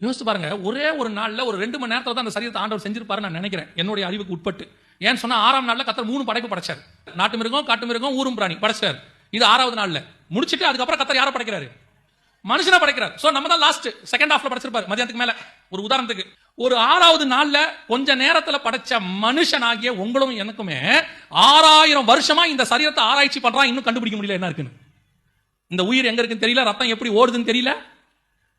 யோசிச்சு பாருங்க, ஒரே ஒரு நாள்ல ஒரு 2 மணி நேரத்துல தான் அந்த சரீரத்தை ஆண்டவர் செஞ்சிருப்பாரு நான் நினைக்கிறேன், என்னுடைய அறிவுக்கு உட்பட்டு. ஏன்னு சொன்னா 6ஆம் நாள்ல கர்த்தர் 3 படைப்பு படைச்சார். நாட்டு மிருகம், காட்டு மிருகம், ஊரும் பிராணி படைச்சார். இது 6வது நாள்ல முடிச்சிட்டு அதுக்கப்புறம் கர்த்தர் யாரை படைக்கிறாரு? மனுஷனை படைக்கிறார். சோ நம்ம தான் லாஸ்ட் செகண்ட் ஹாஃப்ல படைச்சிருப்பாரு மதியானத்துக்கு மேல. ஒரு உதாரணத்துக்கு ஒரு 6வது நாள்ல கொஞ்ச நேரத்துல படைச்ச மனுஷனாகிய உங்களும் எனக்குமே 6000 வருஷமா இந்த சரீரத்தை ஆராய்ச்சி பண்றான், இன்னும் கண்டுபிடிக்க முடியல என்ன இருக்குன்னு. இந்த உயிர் எங்க இருக்குன்னு தெரியல, ரத்தம் எப்படி ஓடுதுன்னு தெரியல.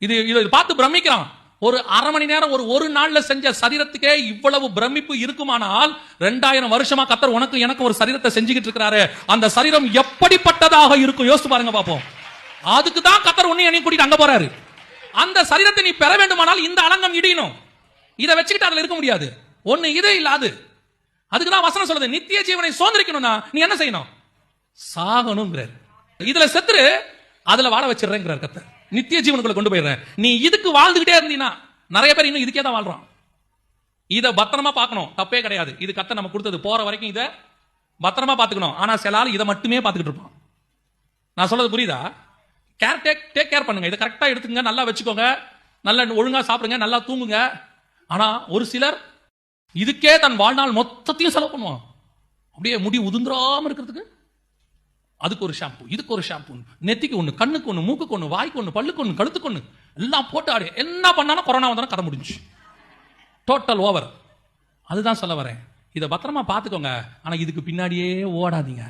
இதை பார்த்து பிரமிக்கிறான். ஒரு அரை மணி நேரம் ஒரு நாள்ல செஞ்ச சரீரத்துக்கே இவ்வளவு பிரமிப்பு இருக்குமானால் 2000 வருஷமா கர்த்தர் உனக்கு எனக்கு ஒரு சரீரத்தை செஞ்சுக்கிட்டு இருக்கிறாரு. அந்த சரீரம் எப்படிப்பட்டதாக இருக்கும் யோசிச்சு பாருங்க பாப்போம். அதுக்கு தான் கர்த்தர் உன்னை என்னை கூட்டிட்டு அங்க போறாரு. அந்த சரீரத்தை நீ பெற வேண்டுமானால் இந்த அலங்கம் இடியணும். இதை வச்சுக்கிட்டு அதுல இருக்க முடியாது. ஒண்ணு இது இல்லாது. அதுக்கு தான் வசனம் சொல்லுது, நித்திய ஜீவனை சுதந்திரிக்கணும்னா நீ என்ன செய்யணும்? சாகணும்ங்கிறார். இதுல செத்துரு, அதுல வாழ வச்சிடுறேங்கிறார் கர்த்தர். நித்திய ஜீவனுக்குள்ள கொண்டு போயிடுறேன். நீ இதுக்கு வாழ்ந்துகிட்டே இருந்தீனா, நிறைய பேர் இன்னும் இதுக்கே தான் வாழ்றான். இதை பத்திரமா பார்க்கணும், தப்பே கிடையாது. இது கர்த்தர் நம்ம கொடுத்தது, போற வரைக்கும் இதை பத்திரமா பார்த்துக்கணும். ஆனா சில ஆள் இதை மட்டுமே பார்த்துக்கிட்டு இருப்பான். நான் சொல்றது புரியுதா? டேக் கேர் பண்ணுங்க, இதை கரெக்டா எடுத்துங்க, நல்லா வச்சுக்கோங்க, நல்லா ஒழுங்கா சாப்பிடுங்க, நல்லா தூங்குங்க. ஆனா ஒரு சிலர் இதுக்கே தன் வாழ்நாள் மொத்தத்தையும் செலவு பண்ணுவான். அப்படியே முடி உதிர்ந்துராம இருக்கிறதுக்கு அதுக்கு ஒரு ஷாம்பு, இதுக்கு ஒரு ஷாம்பு, நெத்திக்கு ஒண்ணு, கண்ணுக்கு ஒண்ணு, மூக்குக்கு ஒண்ணு, வாய்க்கு ஒண்ணு, பல்லுக்கு ஒண்ணு, கழுத்துக்கு ஒண்ணு, எல்லாம் போட்டு ஆடு. என்ன பண்ணாலும் கொரோனா வந்தாலும் கதை முடிஞ்சு, டோட்டல் ஓவர். அதுதான் சொல்ல வரேன். இதை பத்திரமா பார்த்துக்கோங்க. ஆனா இதுக்கு பின்னாடியே ஓடாதீங்க.